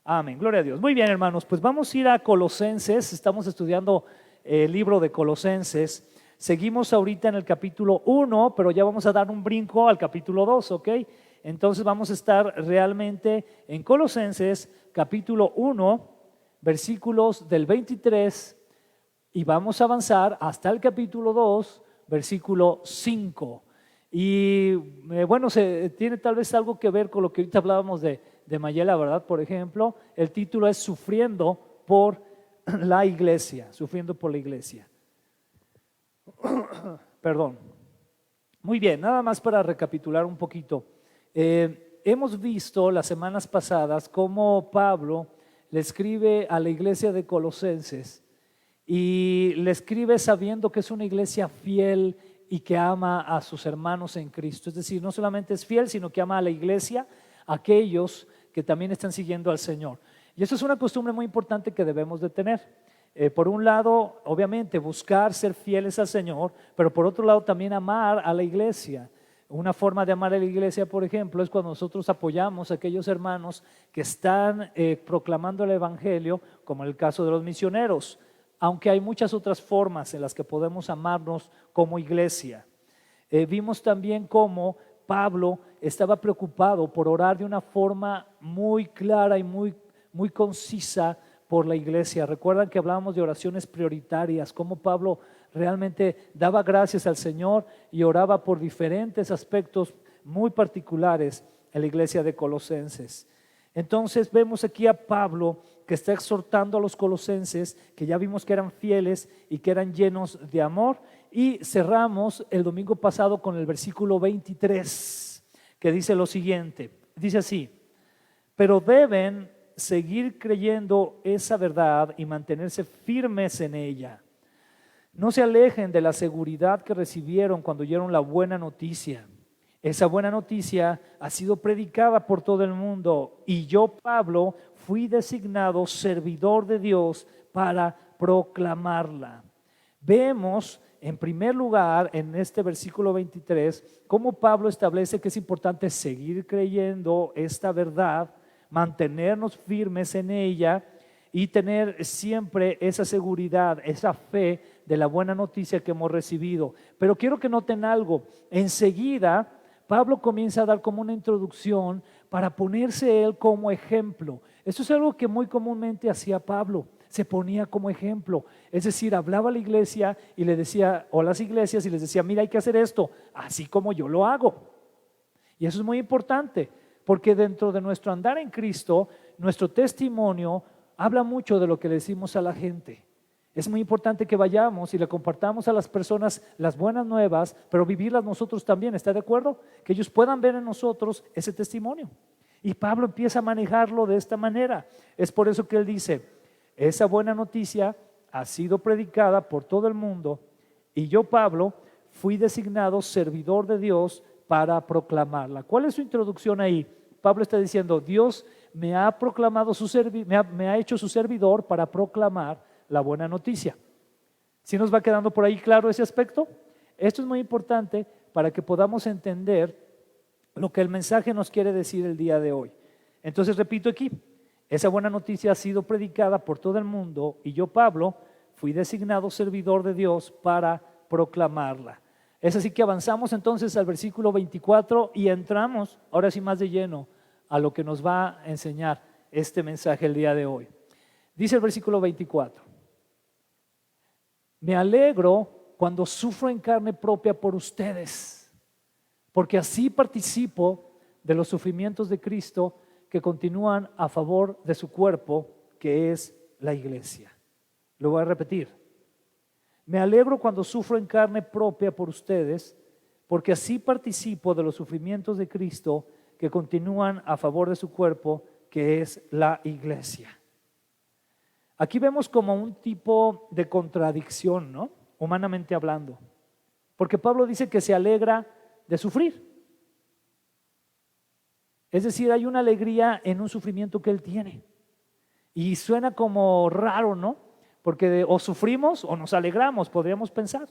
Amén, gloria a Dios. Muy bien, hermanos, pues vamos a ir a Colosenses. Estamos estudiando el libro de Colosenses. Seguimos ahorita en el capítulo 1, pero ya vamos a dar un brinco al capítulo 2, ¿ok? Entonces vamos a estar realmente en Colosenses capítulo 1, versículos del 23, y vamos a avanzar hasta el capítulo 2, versículo 5. Y bueno, tiene tal vez algo que ver con lo que ahorita hablábamos de Mayela, ¿verdad? Por ejemplo, el título es Sufriendo por la iglesia, sufriendo por la iglesia. Perdón. Muy bien, nada más para recapitular un poquito. Hemos visto las semanas pasadas cómo Pablo le escribe a la iglesia de Colosenses y le escribe sabiendo que es una iglesia fiel y que ama a sus hermanos en Cristo. Es decir, no solamente es fiel, sino que ama a la iglesia, a aquellos que también están siguiendo al Señor. Y eso es una costumbre muy importante que debemos de tener. Por un lado, obviamente, buscar ser fieles al Señor, pero por otro lado también amar a la iglesia. Una forma de amar a la iglesia, por ejemplo, es cuando nosotros apoyamos a aquellos hermanos que están proclamando el evangelio, como en el caso de los misioneros, aunque hay muchas otras formas en las que podemos amarnos como iglesia. Vimos también cómo Pablo estaba preocupado por orar de una forma muy clara y muy concisa por la iglesia. Recuerdan que hablábamos de oraciones prioritarias, cómo Pablo realmente daba gracias al Señor y oraba por diferentes aspectos muy particulares en la iglesia de Colosenses. Entonces vemos aquí a Pablo que está exhortando a los colosenses, que ya vimos que eran fieles y que eran llenos de amor. Y cerramos el domingo pasado con el versículo 23, que dice lo siguiente, dice así: pero deben seguir creyendo esa verdad y mantenerse firmes en ella. No se alejen de la seguridad que recibieron cuando oyeron la buena noticia. Esa buena noticia ha sido predicada por todo el mundo y yo, Pablo, fui designado servidor de Dios para proclamarla. Vemos en primer lugar en este versículo 23 cómo Pablo establece que es importante seguir creyendo esta verdad, mantenernos firmes en ella y tener siempre esa seguridad, esa fe de la buena noticia que hemos recibido. Pero quiero que noten algo, enseguida Pablo comienza a dar como una introducción para ponerse él como ejemplo. Eso es algo que muy comúnmente hacía Pablo, se ponía como ejemplo. Es decir, hablaba a la iglesia y le decía, o a las iglesias y les decía, mira, hay que hacer esto, así como yo lo hago. Y eso es muy importante, porque dentro de nuestro andar en Cristo, nuestro testimonio habla mucho de lo que le decimos a la gente. Es muy importante que vayamos y le compartamos a las personas las buenas nuevas, pero vivirlas nosotros también, ¿está de acuerdo? Que ellos puedan ver en nosotros ese testimonio. Y Pablo empieza a manejarlo de esta manera. Es por eso que él dice, esa buena noticia ha sido predicada por todo el mundo y yo, Pablo, fui designado servidor de Dios para proclamarla. ¿Cuál es su introducción ahí? Pablo está diciendo, Dios me ha proclamado me ha hecho su servidor para proclamar la buena noticia. ¿Sí nos va quedando por ahí claro ese aspecto? Esto es muy importante para que podamos entender lo que el mensaje nos quiere decir el día de hoy. Entonces repito aquí, esa buena noticia ha sido predicada por todo el mundo y yo, Pablo, fui designado servidor de Dios para proclamarla. Es así que avanzamos entonces al versículo 24 y entramos ahora sí más de lleno a lo que nos va a enseñar este mensaje el día de hoy. Dice el versículo 24. Me alegro cuando sufro en carne propia por ustedes, porque así participo de los sufrimientos de Cristo que continúan a favor de su cuerpo, que es la iglesia. Lo voy a repetir. Me alegro cuando sufro en carne propia por ustedes, porque así participo de los sufrimientos de Cristo que continúan a favor de su cuerpo, que es la iglesia. Aquí vemos como un tipo de contradicción, ¿no? Humanamente hablando. Porque Pablo dice que se alegra de sufrir. Es decir, hay una alegría en un sufrimiento que él tiene. Y suena como raro, ¿no? Porque o sufrimos o nos alegramos, podríamos pensar.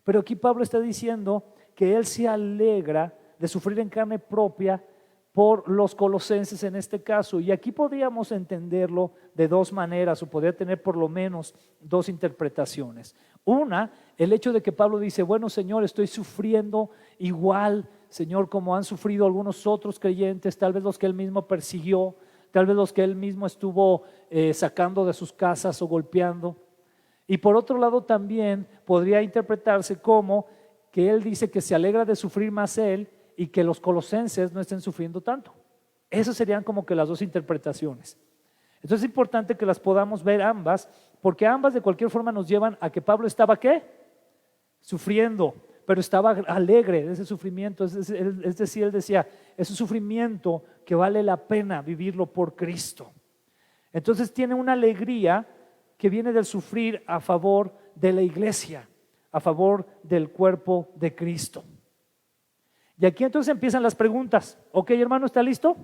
Pero aquí Pablo está diciendo que él se alegra de sufrir en carne propia por los colosenses en este caso. Y aquí podríamos entenderlo de dos maneras, o podría tener por lo menos dos interpretaciones. Una, el hecho de que Pablo dice, bueno, Señor, estoy sufriendo igual, Señor, como han sufrido algunos otros creyentes, tal vez los que él mismo persiguió, tal vez los que él mismo estuvo sacando de sus casas o golpeando. Y por otro lado también podría interpretarse como que él dice que se alegra de sufrir más él y que los colosenses no estén sufriendo tanto. Esas serían como que las dos interpretaciones. Entonces es importante que las podamos ver ambas, porque ambas de cualquier forma nos llevan a que Pablo estaba ¿qué? Sufriendo, pero estaba alegre de ese sufrimiento. Es decir, él decía, es un sufrimiento que vale la pena vivirlo por Cristo. Entonces tiene una alegría que viene del sufrir a favor de la iglesia, a favor del cuerpo de Cristo. Y aquí entonces empiezan las preguntas. Ok, hermano, ¿está listo?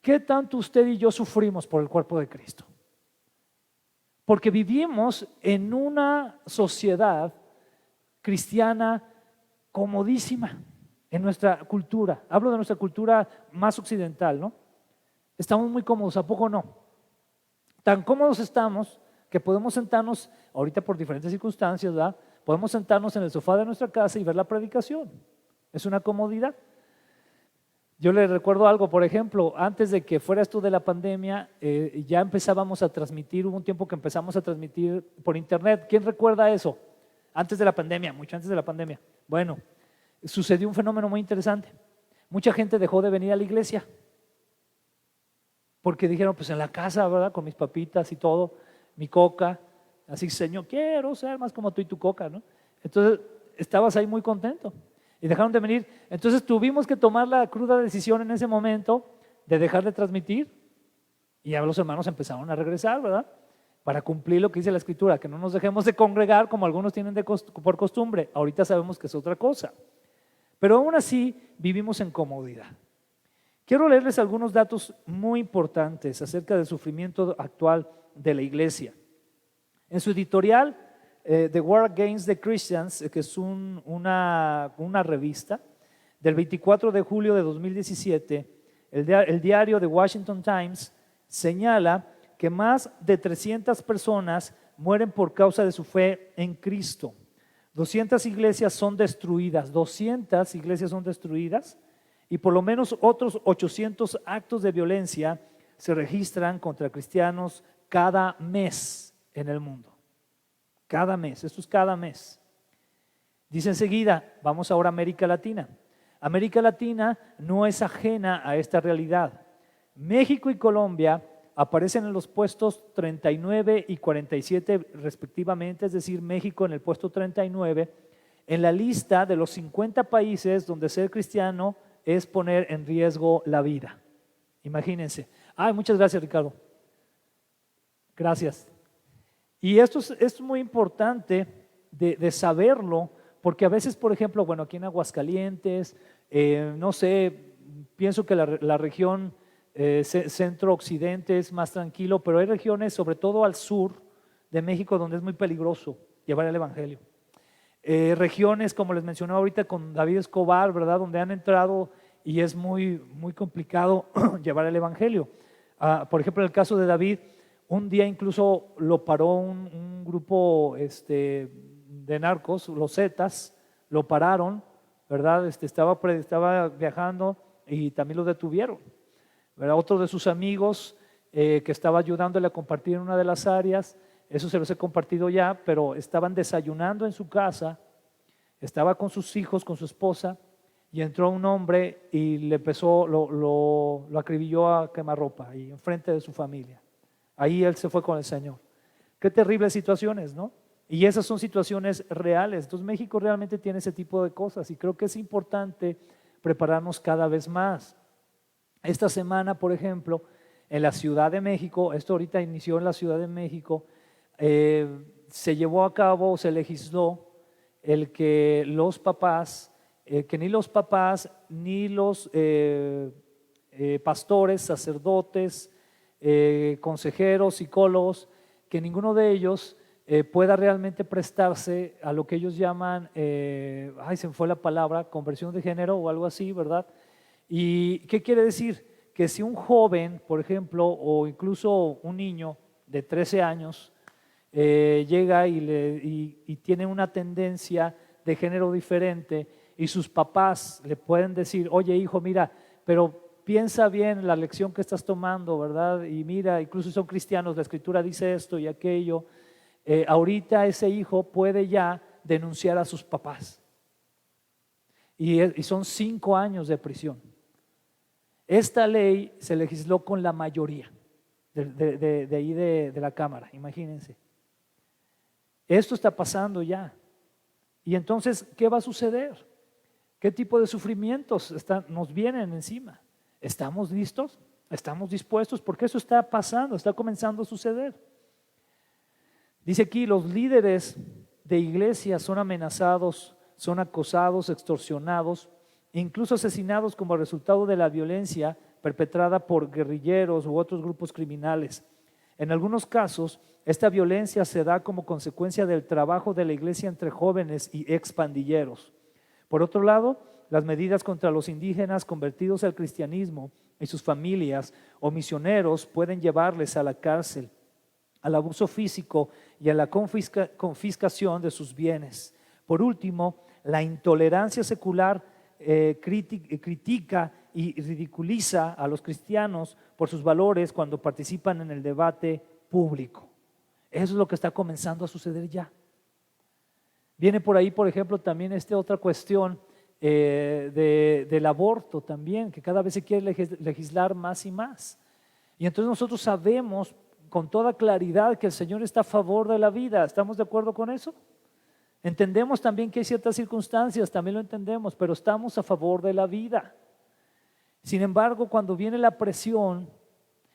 ¿Qué tanto usted y yo sufrimos por el cuerpo de Cristo? Porque vivimos en una sociedad cristiana comodísima en nuestra cultura. Hablo de nuestra cultura más occidental, ¿no? Estamos muy cómodos, ¿a poco no? Tan cómodos estamos que podemos sentarnos, ahorita por diferentes circunstancias, ¿verdad? Podemos sentarnos en el sofá de nuestra casa y ver la predicación. Es una comodidad. Yo le recuerdo algo, por ejemplo, antes de que fuera esto de la pandemia, ya empezábamos a transmitir, hubo un tiempo que empezamos a transmitir por internet. ¿Quién recuerda eso? Antes de la pandemia, mucho antes de la pandemia. Bueno, sucedió un fenómeno muy interesante. Mucha gente dejó de venir a la iglesia porque dijeron, pues en la casa, ¿verdad? Con mis papitas y todo, mi coca, así, Señor, quiero ser más como tú y tu coca, ¿no? Entonces, estabas ahí muy contento y dejaron de venir. Entonces tuvimos que tomar la cruda decisión en ese momento de dejar de transmitir y ya los hermanos empezaron a regresar, ¿verdad? Para cumplir lo que dice la Escritura, que no nos dejemos de congregar como algunos tienen por costumbre. Ahorita sabemos que es otra cosa, pero aún así vivimos en comodidad. Quiero leerles algunos datos muy importantes acerca del sufrimiento actual de la iglesia. En su editorial, The War Against the Christians, que es una revista, del 24 de julio de 2017, el diario The Washington Times señala que más de 300 personas mueren por causa de su fe en Cristo. 200 iglesias son destruidas, 200 iglesias son destruidas y por lo menos otros 800 actos de violencia se registran contra cristianos cada mes en el mundo. Cada mes, esto es cada mes. Dice enseguida, vamos ahora a América Latina. América Latina no es ajena a esta realidad. México y Colombia aparecen en los puestos 39 y 47 respectivamente, es decir, México en el puesto 39, en la lista de los 50 países donde ser cristiano es poner en riesgo la vida. Imagínense. Ay, muchas gracias, Ricardo. Gracias. Y esto es muy importante de saberlo, porque a veces, por ejemplo, bueno, aquí en Aguascalientes, no sé, pienso que la región centro-occidente es más tranquilo, pero hay regiones, sobre todo al sur de México, donde es muy peligroso llevar el evangelio. Regiones, como les mencioné ahorita con David Escobar, ¿verdad? Donde han entrado y es muy, muy complicado llevar el evangelio. Por ejemplo, en el caso de David, un día incluso lo paró un grupo de narcos, los Zetas, lo pararon, ¿verdad? Estaba viajando y también lo detuvieron, ¿verdad? Otro de sus amigos que estaba ayudándole a compartir en una de las áreas, eso se los he compartido ya, pero estaban desayunando en su casa, estaba con sus hijos, con su esposa, y entró un hombre y le empezó, lo acribilló a quemarropa y enfrente de su familia. Ahí él se fue con el Señor. Qué terribles situaciones, ¿no? Y esas son situaciones reales. Entonces México realmente tiene ese tipo de cosas y creo que es importante prepararnos cada vez más. Esta semana, por ejemplo, en la Ciudad de México, esto ahorita inició en la Ciudad de México, se llevó a cabo, se legisló el que los papás, que ni los papás ni los pastores, sacerdotes, consejeros, psicólogos, que ninguno de ellos pueda realmente prestarse a lo que ellos llaman, se me fue la palabra, conversión de género o algo así, ¿verdad? ¿Y qué quiere decir? Que si un joven, por ejemplo, o incluso un niño de 13 años, llega y tiene una tendencia de género diferente y sus papás le pueden decir, oye hijo, mira, pero piensa bien la lección que estás tomando, ¿verdad? Y mira, incluso si son cristianos, la escritura dice esto y aquello. Ahorita ese hijo puede ya denunciar a sus papás y son 5 años de prisión. Esta ley se legisló con la mayoría de ahí de la Cámara, imagínense. Esto está pasando ya. Y entonces, ¿qué va a suceder? ¿Qué tipo de sufrimientos nos vienen encima? ¿Estamos listos? ¿Estamos dispuestos? Porque eso está pasando, está comenzando a suceder. Dice aquí, los líderes de iglesia son amenazados, son acosados, extorsionados, incluso asesinados como resultado de la violencia perpetrada por guerrilleros u otros grupos criminales. En algunos casos, esta violencia se da como consecuencia del trabajo de la iglesia entre jóvenes y expandilleros. Por otro lado, las medidas contra los indígenas convertidos al cristianismo y sus familias o misioneros pueden llevarles a la cárcel, al abuso físico y a la confiscación de sus bienes. Por último, la intolerancia secular critica y ridiculiza a los cristianos por sus valores cuando participan en el debate público. Eso es lo que está comenzando a suceder ya. Viene por ahí, por ejemplo, también otra cuestión del aborto también, que cada vez se quiere legislar más y más. Y entonces nosotros sabemos con toda claridad que el Señor está a favor de la vida. ¿Estamos de acuerdo con eso? Entendemos también que hay ciertas circunstancias, también lo entendemos, pero estamos a favor de la vida. Sin embargo, cuando viene la presión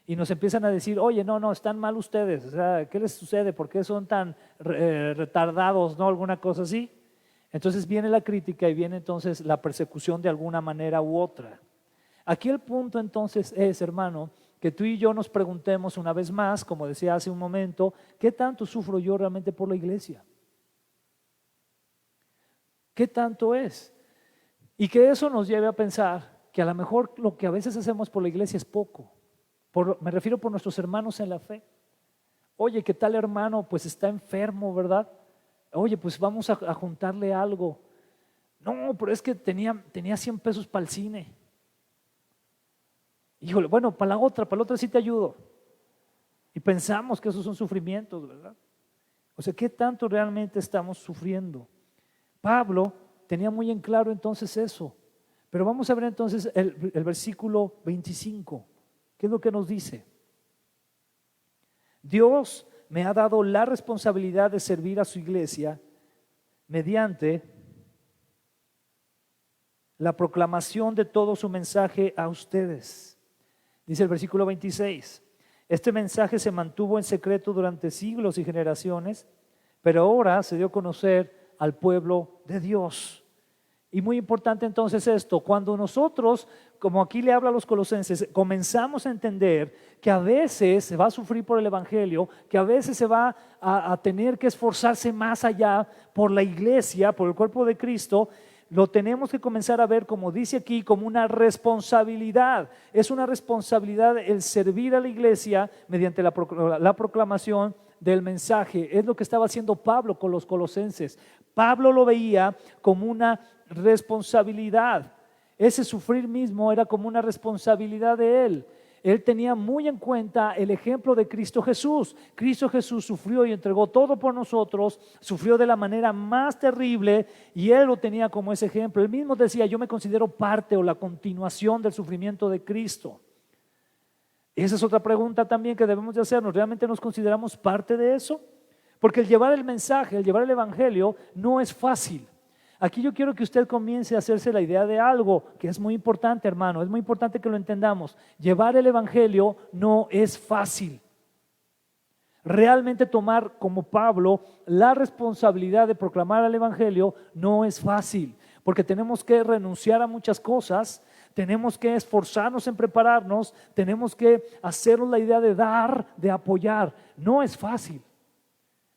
y nos empiezan a decir, oye, no, están mal ustedes, o sea, ¿qué les sucede? ¿Por qué son tan retardados? ¿No? Alguna cosa así. Entonces viene la crítica y viene entonces la persecución de alguna manera u otra. Aquí el punto entonces es, hermano, que tú y yo nos preguntemos una vez más, como decía hace un momento, ¿qué tanto sufro yo realmente por la iglesia? ¿Qué tanto es? Y que eso nos lleve a pensar que a lo mejor lo que a veces hacemos por la iglesia es poco. Me refiero por nuestros hermanos en la fe. Oye, ¿qué tal hermano? Pues está enfermo, ¿verdad? Oye, pues vamos a juntarle algo. No, pero es que tenía 100 pesos para el cine. Híjole, bueno, para la otra sí te ayudo. Y pensamos que esos son sufrimientos, ¿verdad? O sea, ¿qué tanto realmente estamos sufriendo? Pablo tenía muy en claro entonces eso. Pero vamos a ver entonces el versículo 25. ¿Qué es lo que nos dice? Dios me ha dado la responsabilidad de servir a su iglesia mediante la proclamación de todo su mensaje a ustedes. Dice el versículo 26. Este mensaje se mantuvo en secreto durante siglos y generaciones, pero ahora se dio a conocer al pueblo de Dios. Y muy importante entonces esto, cuando nosotros, como aquí le habla a los colosenses, comenzamos a entender que a veces se va a sufrir por el evangelio, que a veces se va a tener que esforzarse más allá por la iglesia, por el cuerpo de Cristo, lo tenemos que comenzar a ver, como dice aquí, como una responsabilidad. Es una responsabilidad el servir a la iglesia mediante la proclamación del mensaje. Es lo que estaba haciendo Pablo con los colosenses. Pablo lo veía como una responsabilidad. Ese sufrir mismo era como una responsabilidad de él. Él tenía muy en cuenta el ejemplo de Cristo Jesús. Cristo Jesús sufrió y entregó todo por nosotros, sufrió de la manera más terrible y él lo tenía como ese ejemplo. Él mismo decía, yo me considero parte o la continuación del sufrimiento de Cristo. Esa es otra pregunta también que debemos de hacernos. ¿Realmente nos consideramos parte de eso? Porque el llevar el mensaje, el llevar el evangelio no es fácil. Aquí yo quiero que usted comience a hacerse la idea de algo que es muy importante, hermano, es muy importante que lo entendamos. Llevar el evangelio no es fácil. Realmente tomar como Pablo la responsabilidad de proclamar el evangelio no es fácil, porque tenemos que renunciar a muchas cosas, tenemos que esforzarnos en prepararnos, tenemos que hacernos la idea de dar, de apoyar. No es fácil.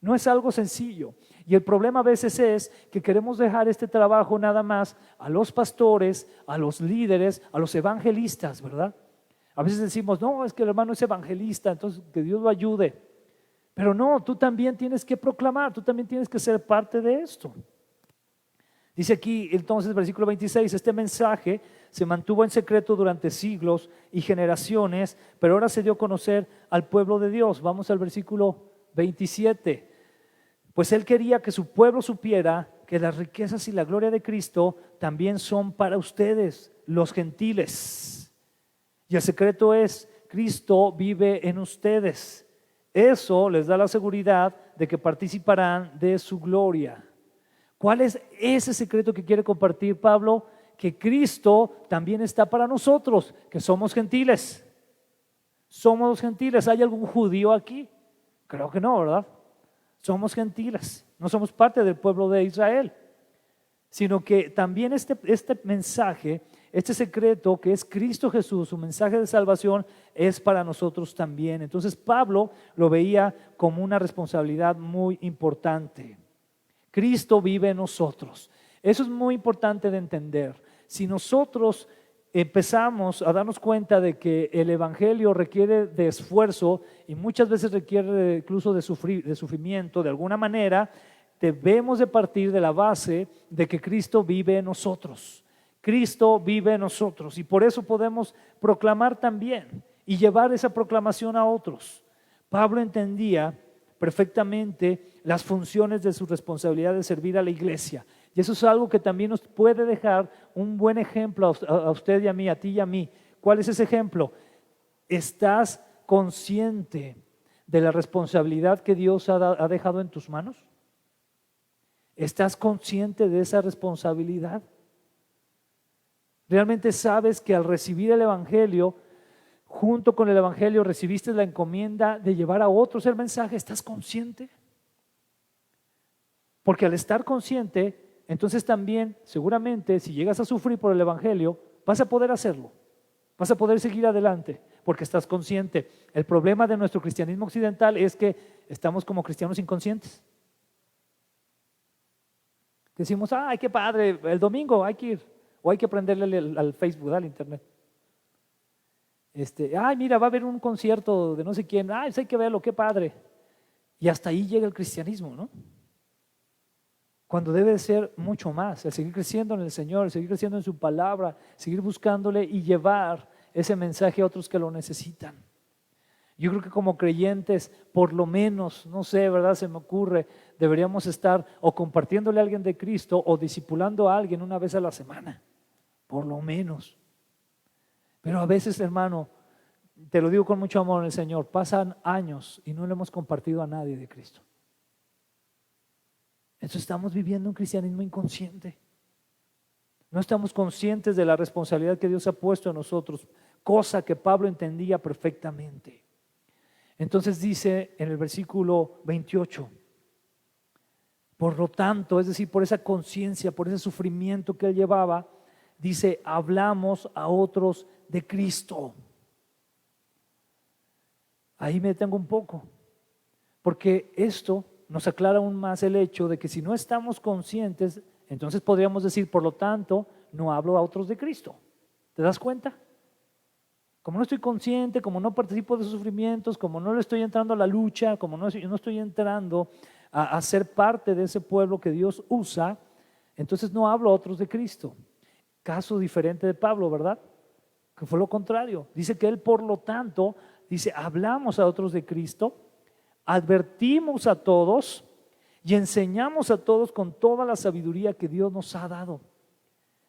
No es algo sencillo. Y el problema a veces es que queremos dejar este trabajo nada más a los pastores, a los líderes, a los evangelistas, ¿verdad? A veces decimos, no, es que el hermano es evangelista, entonces que Dios lo ayude. Pero no, tú también tienes que proclamar, tú también tienes que ser parte de esto. Dice aquí entonces, versículo 26, este mensaje se mantuvo en secreto durante siglos y generaciones, pero ahora se dio a conocer al pueblo de Dios. Vamos al versículo 27. Pues él quería que su pueblo supiera que las riquezas y la gloria de Cristo también son para ustedes, los gentiles. Y el secreto es, Cristo vive en ustedes. Eso les da la seguridad de que participarán de su gloria. ¿Cuál es ese secreto que quiere compartir Pablo? Que Cristo también está para nosotros, que somos gentiles. Somos los gentiles. ¿Hay algún judío aquí? Creo que no, ¿verdad? Somos gentiles, no somos parte del pueblo de Israel, sino que también este mensaje, este secreto que es Cristo Jesús, su mensaje de salvación, es para nosotros también. Entonces Pablo lo veía como una responsabilidad muy importante. Cristo vive en nosotros. Eso es muy importante de entender. Si nosotros empezamos a darnos cuenta de que el evangelio requiere de esfuerzo y muchas veces requiere incluso de sufrimiento, de alguna manera debemos de partir de la base de que Cristo vive en nosotros. Cristo vive en nosotros y por eso podemos proclamar también y llevar esa proclamación a otros. Pablo entendía perfectamente las funciones de su responsabilidad de servir a la iglesia. Y eso es algo que también nos puede dejar un buen ejemplo a usted y a mí, a ti y a mí. ¿Cuál es ese ejemplo? ¿Estás consciente de la responsabilidad que Dios ha dejado en tus manos? ¿Estás consciente de esa responsabilidad? ¿Realmente sabes que al recibir el evangelio, junto con el evangelio recibiste la encomienda de llevar a otros el mensaje? ¿Estás consciente? Porque al estar consciente, entonces también seguramente si llegas a sufrir por el evangelio, vas a poder hacerlo, vas a poder seguir adelante porque estás consciente. El problema de nuestro cristianismo occidental es que estamos como cristianos inconscientes. Decimos, ay, qué padre, el domingo hay que ir, o hay que prenderle al Facebook, al internet. Ay, mira, va a haber un concierto de no sé quién, ay, pues hay que verlo, qué padre. Y hasta ahí llega el cristianismo, ¿no? Cuando debe de ser mucho más, el seguir creciendo en el Señor, el seguir creciendo en su palabra, seguir buscándole y llevar ese mensaje a otros que lo necesitan. Yo creo que como creyentes, por lo menos, no sé, ¿verdad? Se me ocurre, deberíamos estar o compartiéndole a alguien de Cristo o discipulando a alguien una vez a la semana, por lo menos. Pero a veces, hermano, te lo digo con mucho amor en el Señor, pasan años y no le hemos compartido a nadie de Cristo. Entonces estamos viviendo un cristianismo inconsciente. No estamos conscientes de la responsabilidad que Dios ha puesto en nosotros, cosa que Pablo entendía perfectamente. Entonces dice en el versículo 28, por lo tanto, es decir, por esa conciencia, por ese sufrimiento que él llevaba, dice, hablamos a otros de Cristo. Ahí me detengo un poco, porque esto nos aclara aún más el hecho de que si no estamos conscientes, entonces podríamos decir, por lo tanto, no hablo a otros de Cristo. ¿Te das cuenta? Como no estoy consciente, como no participo de sus sufrimientos, como no le estoy entrando a la lucha, como no estoy entrando a ser parte de ese pueblo que Dios usa, entonces no hablo a otros de Cristo. Caso diferente de Pablo, ¿verdad? Que fue lo contrario. Dice que él, por lo tanto, dice, hablamos a otros de Cristo, advertimos a todos y enseñamos a todos con toda la sabiduría que Dios nos ha dado.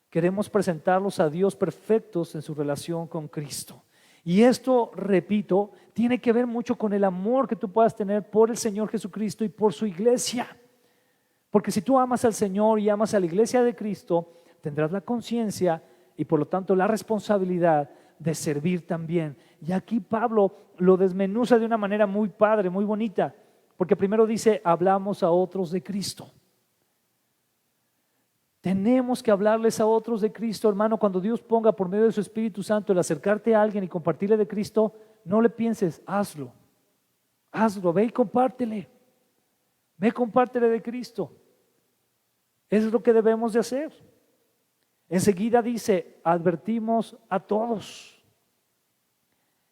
Queremos presentarlos a Dios perfectos en su relación con Cristo. Y esto, repito, tiene que ver mucho con el amor que tú puedas tener por el Señor Jesucristo y por su iglesia. Porque si tú amas al Señor y amas a la iglesia de Cristo, tendrás la conciencia y por lo tanto la responsabilidad de servir también. Y aquí Pablo lo desmenuza de una manera muy padre, muy bonita, porque primero dice, hablamos a otros de Cristo. Tenemos que hablarles a otros de Cristo, hermano. Cuando Dios ponga por medio de su Espíritu Santo el acercarte a alguien y compartirle de Cristo, no le pienses, hazlo, ve y compártele. Ve, compártele de Cristo. Eso es lo que debemos de hacer. Enseguida dice, advertimos a todos.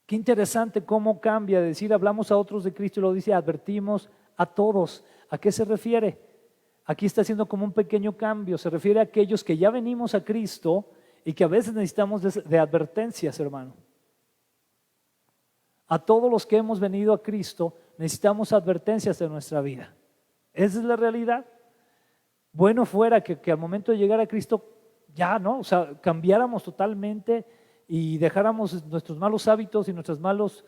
Qué interesante cómo cambia de decir hablamos a otros de Cristo y lo dice advertimos a todos. ¿A qué se refiere? Aquí está haciendo como un pequeño cambio. Se refiere a aquellos que ya venimos a Cristo y que a veces necesitamos de advertencias, hermano. A todos los que hemos venido a Cristo necesitamos advertencias de nuestra vida. Esa es la realidad. Bueno fuera que al momento de llegar a Cristo ya, ¿no? O sea, cambiáramos totalmente y dejáramos nuestros malos hábitos y nuestras malas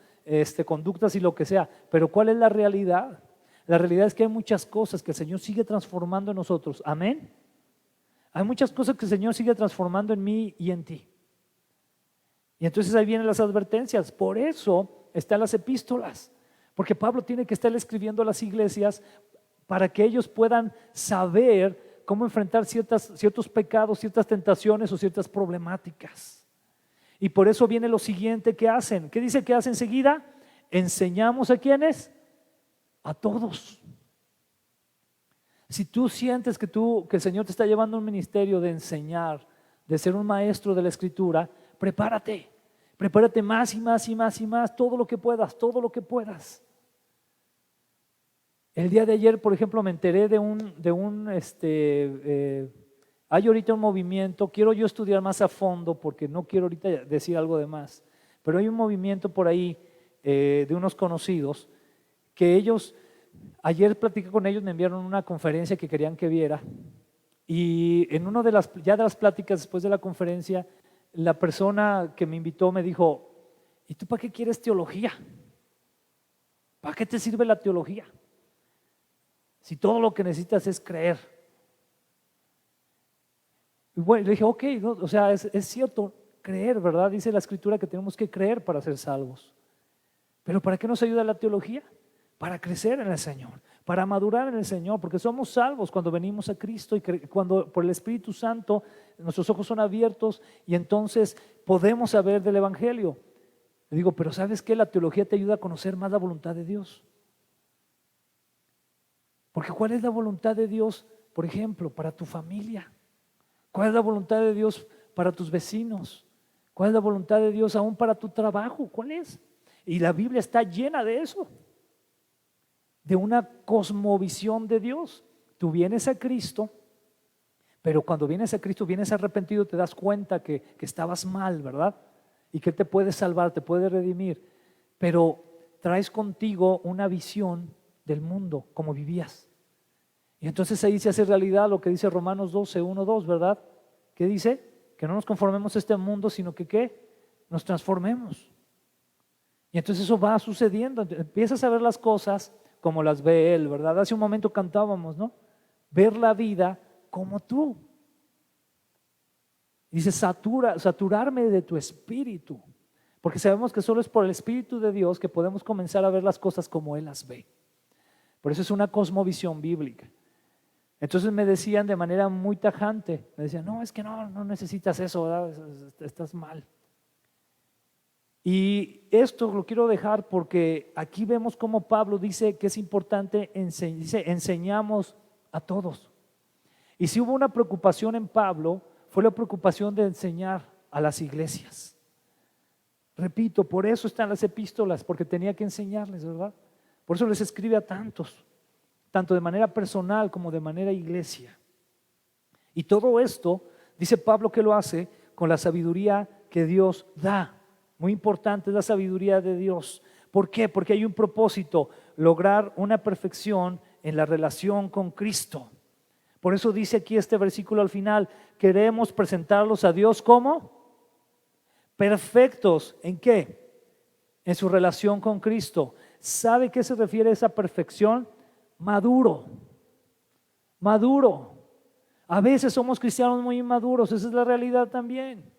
conductas y lo que sea. Pero ¿cuál es la realidad? La realidad es que hay muchas cosas que el Señor sigue transformando en nosotros. Amén. Hay muchas cosas que el Señor sigue transformando en mí y en ti. Y entonces ahí vienen las advertencias. Por eso están las epístolas. Porque Pablo tiene que estar escribiendo a las iglesias para que ellos puedan saber cómo enfrentar ciertos pecados, ciertas tentaciones o ciertas problemáticas. Y por eso viene lo siguiente que hacen. ¿Qué dice que hacen enseguida? Enseñamos a quiénes. A todos. Si tú sientes que el Señor te está llevando a un ministerio de enseñar, de ser un maestro de la Escritura, prepárate más y más y más y más, todo lo que puedas. El día de ayer, por ejemplo, me enteré hay ahorita un movimiento, quiero yo estudiar más a fondo porque no quiero ahorita decir algo de más, pero hay un movimiento por ahí de unos conocidos que ellos, ayer platiqué con ellos, me enviaron una conferencia que querían que viera y en una de las pláticas después de la conferencia, la persona que me invitó me dijo, ¿y tú para qué quieres teología? ¿Para qué te sirve la teología? Si todo lo que necesitas es creer. Y bueno, le dije, ok, no, o sea, es cierto, creer, ¿verdad? Dice la Escritura que tenemos que creer para ser salvos. Pero ¿para qué nos ayuda la teología? Para crecer en el Señor, para madurar en el Señor, porque somos salvos cuando venimos a Cristo y cuando por el Espíritu Santo nuestros ojos son abiertos y entonces podemos saber del Evangelio. Le digo, pero ¿sabes qué? La teología te ayuda a conocer más la voluntad de Dios. Porque ¿cuál es la voluntad de Dios, por ejemplo, para tu familia? ¿Cuál es la voluntad de Dios para tus vecinos? ¿Cuál es la voluntad de Dios aún para tu trabajo? ¿Cuál es? Y la Biblia está llena de eso, de una cosmovisión de Dios. Tú vienes a Cristo, pero cuando vienes a Cristo, vienes arrepentido, te das cuenta que estabas mal, ¿verdad? Y que Él te puede salvar, te puede redimir, pero traes contigo una visión del mundo, como vivías. Y entonces ahí se hace realidad lo que dice Romanos 12, 1, 2, ¿verdad? ¿Qué dice? Que no nos conformemos a este mundo, sino que ¿qué? Nos transformemos. Y entonces eso va sucediendo, empiezas a ver las cosas como las ve Él, ¿verdad? Hace un momento cantábamos, ¿no? Ver la vida como tú. Dice, saturarme de tu espíritu, porque sabemos que solo es por el Espíritu de Dios que podemos comenzar a ver las cosas como Él las ve. Por eso es una cosmovisión bíblica. Entonces me decían de manera muy tajante, me decían, no, es que no necesitas eso, ¿verdad? Estás mal. Y esto lo quiero dejar porque aquí vemos cómo Pablo dice que es importante, dice, enseñamos a todos. Y si hubo una preocupación en Pablo, fue la preocupación de enseñar a las iglesias. Repito, por eso están las epístolas, porque tenía que enseñarles, ¿verdad? Por eso les escribe a tantos, tanto de manera personal como de manera iglesia. Y todo esto, dice Pablo que lo hace con la sabiduría que Dios da. Muy importante es la sabiduría de Dios. ¿Por qué? Porque hay un propósito, lograr una perfección en la relación con Cristo. Por eso dice aquí este versículo al final, queremos presentarlos a Dios como perfectos. ¿En qué? En su relación con Cristo. ¿Sabe qué se refiere a esa perfección? Maduro. A veces somos cristianos muy inmaduros, esa es la realidad también.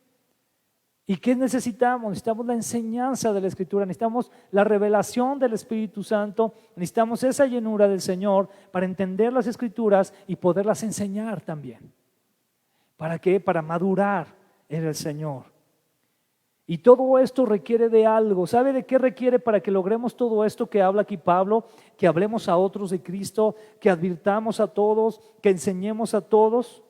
¿Y qué necesitamos? Necesitamos la enseñanza de la Escritura, necesitamos la revelación del Espíritu Santo, necesitamos esa llenura del Señor para entender las Escrituras y poderlas enseñar también. ¿Para qué? Para madurar en el Señor. Y todo esto requiere de algo. ¿Sabe de qué requiere para que logremos todo esto que habla aquí Pablo? Que hablemos a otros de Cristo, que advirtamos a todos, que enseñemos a todos.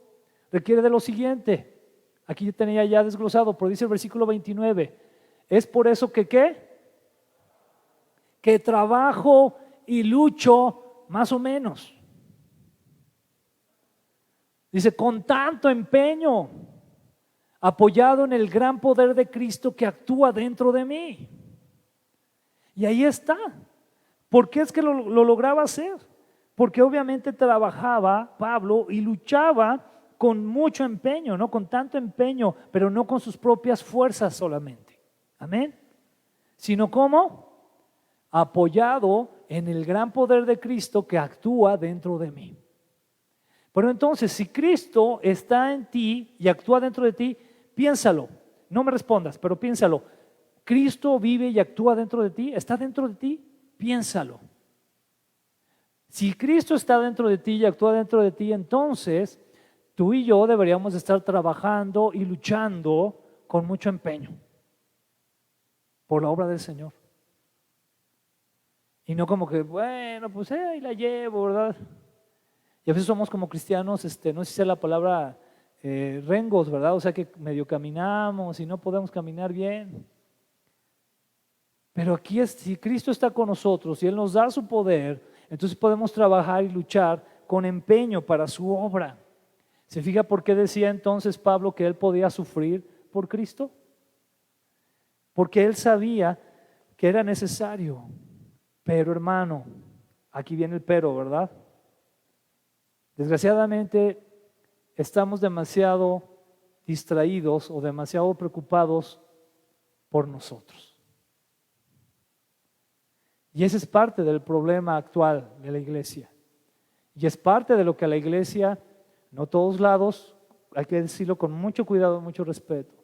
Requiere de lo siguiente. Aquí yo tenía ya desglosado, pero dice el versículo 29. Es por eso que ¿qué? Que trabajo y lucho más o menos. Dice, con tanto empeño, apoyado en el gran poder de Cristo que actúa dentro de mí. Y ahí está. ¿Por qué es que lo lograba hacer? Porque obviamente trabajaba Pablo y luchaba con mucho empeño, no con tanto empeño, pero no con sus propias fuerzas solamente. Amén. Sino como apoyado en el gran poder de Cristo que actúa dentro de mí. Pero entonces, si Cristo está en ti y actúa dentro de ti, piénsalo, no me respondas, pero piénsalo. ¿Cristo vive y actúa dentro de ti? ¿Está dentro de ti? Piénsalo. Si Cristo está dentro de ti y actúa dentro de ti, entonces tú y yo deberíamos estar trabajando y luchando con mucho empeño por la obra del Señor. Y no como que, bueno, pues ahí la llevo, ¿verdad? Y a veces somos como cristianos, no sé si sea la palabra rengos, ¿verdad? O sea que medio caminamos y no podemos caminar bien. Pero aquí si Cristo está con nosotros y Él nos da su poder, entonces podemos trabajar y luchar con empeño para su obra. ¿Se fija por qué decía entonces Pablo que él podía sufrir por Cristo? Porque él sabía que era necesario. Pero hermano, aquí viene el pero, ¿verdad? Desgraciadamente estamos demasiado distraídos o demasiado preocupados por nosotros. Y ese es parte del problema actual de la iglesia. Y es parte de lo que a la iglesia, no todos lados, hay que decirlo con mucho cuidado, mucho respeto,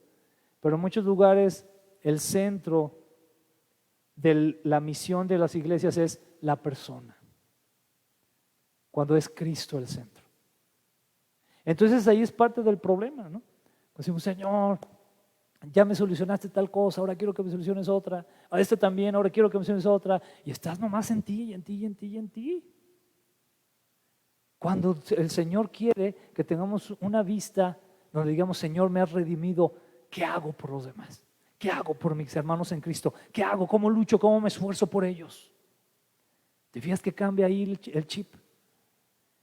pero en muchos lugares el centro de la misión de las iglesias es la persona, cuando es Cristo el centro. Entonces ahí es parte del problema, ¿no? Decimos, Señor, ya me solucionaste tal cosa, ahora quiero que me soluciones otra, a este también, ahora quiero que me soluciones otra, y estás nomás en ti, en ti, en ti, en ti. Cuando el Señor quiere que tengamos una vista donde digamos, Señor, me has redimido, ¿qué hago por los demás? ¿Qué hago por mis hermanos en Cristo? ¿Qué hago? ¿Cómo lucho? ¿Cómo me esfuerzo por ellos? ¿Te fijas que cambia ahí el chip?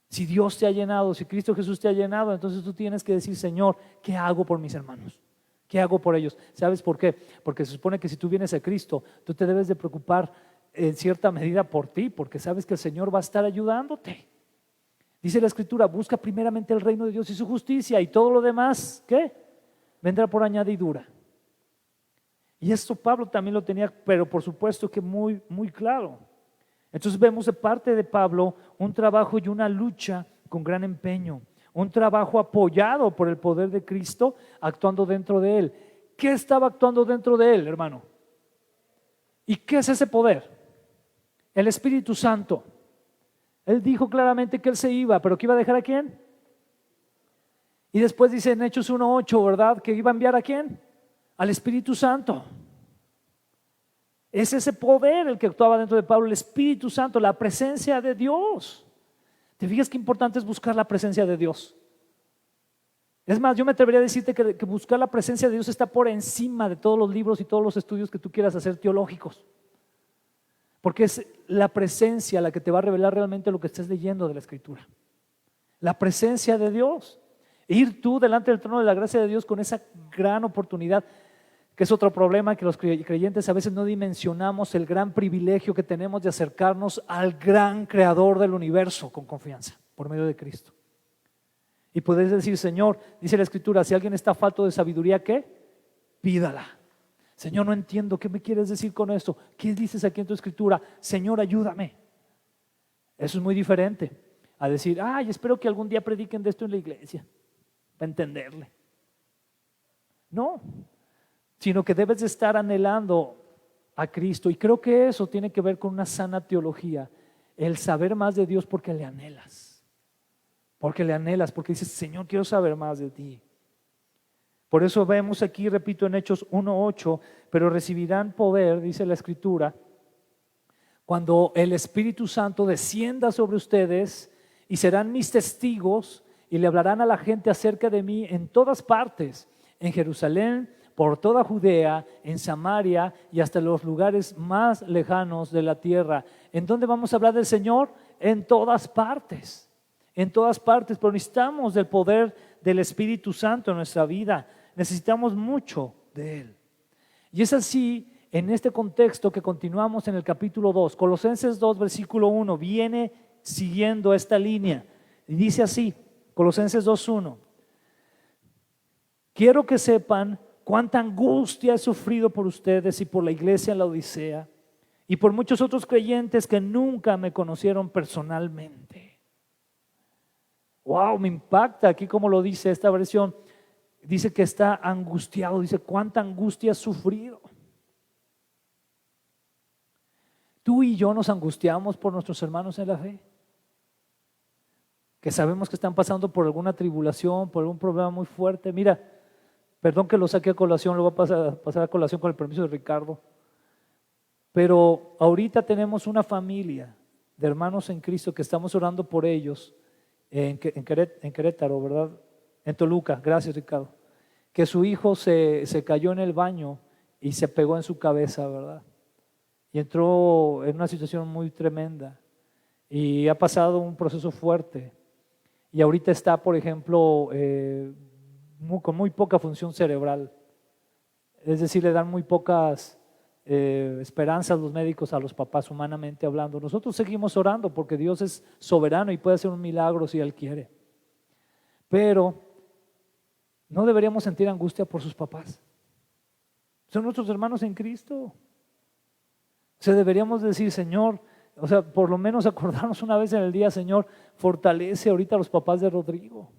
Si Dios te ha llenado, si Cristo Jesús te ha llenado, entonces tú tienes que decir, Señor, ¿qué hago por mis hermanos? ¿Qué hago por ellos? ¿Sabes por qué? Porque se supone que si tú vienes a Cristo, tú te debes de preocupar en cierta medida por ti, porque sabes que el Señor va a estar ayudándote. Dice la Escritura, busca primeramente el reino de Dios y su justicia, y todo lo demás, ¿qué? Vendrá por añadidura. Y esto Pablo también lo tenía, pero por supuesto que muy, muy claro. Entonces vemos de parte de Pablo un trabajo y una lucha con gran empeño, un trabajo apoyado por el poder de Cristo actuando dentro de él. ¿Qué estaba actuando dentro de él, hermano? ¿Y qué es ese poder? El Espíritu Santo. Él dijo claramente que él se iba, pero que iba a dejar ¿a quién? Y después dice en Hechos 1:8, ¿verdad? Que iba a enviar ¿a quién? Al Espíritu Santo. Es ese poder el que actuaba dentro de Pablo, el Espíritu Santo, la presencia de Dios. ¿Te fijas qué importante es buscar la presencia de Dios? Es más, yo me atrevería a decirte que buscar la presencia de Dios está por encima de todos los libros y todos los estudios que tú quieras hacer teológicos. Porque es la presencia la que te va a revelar realmente lo que estés leyendo de la Escritura. La presencia de Dios. Ir tú delante del trono de la gracia de Dios con esa gran oportunidad, que es otro problema, que los creyentes a veces no dimensionamos el gran privilegio que tenemos de acercarnos al gran creador del universo con confianza, por medio de Cristo. Y puedes decir, Señor, dice la Escritura, si alguien está falto de sabiduría, ¿qué? Pídala. Señor, no entiendo, ¿qué me quieres decir con esto? ¿Qué dices aquí en tu Escritura? Señor, ayúdame. Eso es muy diferente a decir, ay, espero que algún día prediquen de esto en la iglesia, para entenderle. No, sino que debes de estar anhelando a Cristo. Y creo que eso tiene que ver con una sana teología, el saber más de Dios porque le anhelas. Porque le anhelas, porque dices, Señor, quiero saber más de ti. Por eso vemos aquí, repito, en Hechos 1:8, pero recibirán poder, dice la Escritura, cuando el Espíritu Santo descienda sobre ustedes y serán mis testigos y le hablarán a la gente acerca de mí en todas partes, en Jerusalén, por toda Judea, en Samaria y hasta los lugares más lejanos de la tierra. ¿En dónde vamos a hablar del Señor? En todas partes, pero necesitamos del poder del Espíritu Santo en nuestra vida, necesitamos mucho de Él. Y es así en este contexto que continuamos en el capítulo 2, Colosenses 2, versículo 1, viene siguiendo esta línea y dice así, Colosenses 2:1, quiero que sepan cuánta angustia he sufrido por ustedes y por la iglesia en la Odisea y por muchos otros creyentes que nunca me conocieron personalmente. Wow, me impacta aquí como lo dice esta versión. Dice que está angustiado, dice cuánta angustia has sufrido. Tú y yo nos angustiamos por nuestros hermanos en la fe, que sabemos que están pasando por alguna tribulación, por algún problema muy fuerte. Mira, perdón que lo saque a colación, lo voy a pasar a colación con el permiso de Ricardo, pero ahorita tenemos una familia de hermanos en Cristo que estamos orando por ellos en Querétaro, ¿verdad? En Toluca, gracias Ricardo, que su hijo se cayó en el baño y se pegó en su cabeza, ¿verdad? Y entró en una situación muy tremenda y ha pasado un proceso fuerte y ahorita está, por ejemplo, con muy poca función cerebral, es decir, le dan muy pocas esperanzas los médicos a los papás humanamente hablando. Nosotros seguimos orando porque Dios es soberano y puede hacer un milagro si Él quiere, pero no deberíamos sentir angustia por sus papás, son nuestros hermanos en Cristo. O sea, deberíamos decir, Señor, o sea, por lo menos acordarnos una vez en el día, Señor, fortalece ahorita a los papás de Rodrigo,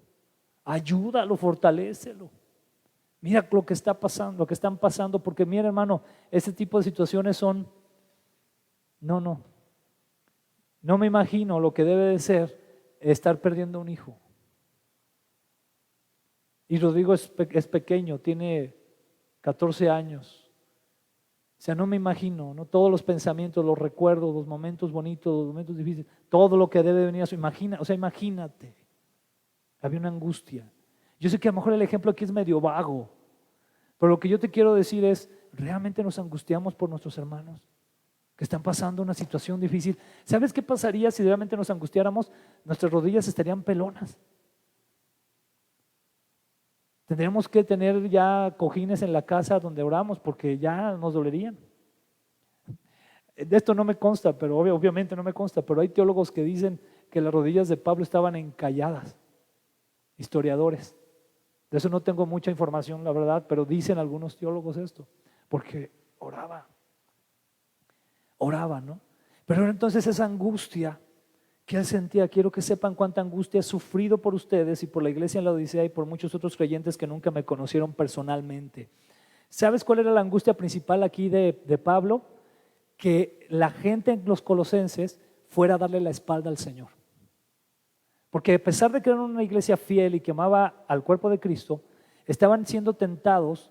ayúdalo, fortalécelo. Mira lo que está pasando, lo que están pasando, porque mira, hermano, este tipo de situaciones son, no me imagino lo que debe de ser estar perdiendo un hijo. Y Rodrigo es pequeño, tiene 14 años. O sea, no me imagino, ¿no? Todos los pensamientos, los recuerdos, los momentos bonitos, los momentos difíciles, todo lo que debe venir a su imagínate. Había una angustia. Yo sé que a lo mejor el ejemplo aquí es medio vago, pero lo que yo te quiero decir es, ¿realmente nos angustiamos por nuestros hermanos que están pasando una situación difícil? ¿Sabes qué pasaría si realmente nos angustiáramos? Nuestras rodillas estarían pelonas. Tendríamos que tener ya cojines en la casa donde oramos porque ya nos dolerían. De esto no me consta, pero obviamente no me consta, pero hay teólogos que dicen que las rodillas de Pablo estaban encalladas, historiadores. De eso no tengo mucha información, la verdad, pero dicen algunos teólogos esto, porque oraba, ¿no? Pero entonces esa angustia que él sentía, quiero que sepan cuánta angustia he sufrido por ustedes y por la iglesia en la Odisea y por muchos otros creyentes que nunca me conocieron personalmente. ¿Sabes cuál era la angustia principal aquí de Pablo? Que la gente en los Colosenses fuera a darle la espalda al Señor. Porque a pesar de que eran una iglesia fiel y que amaba al cuerpo de Cristo, estaban siendo tentados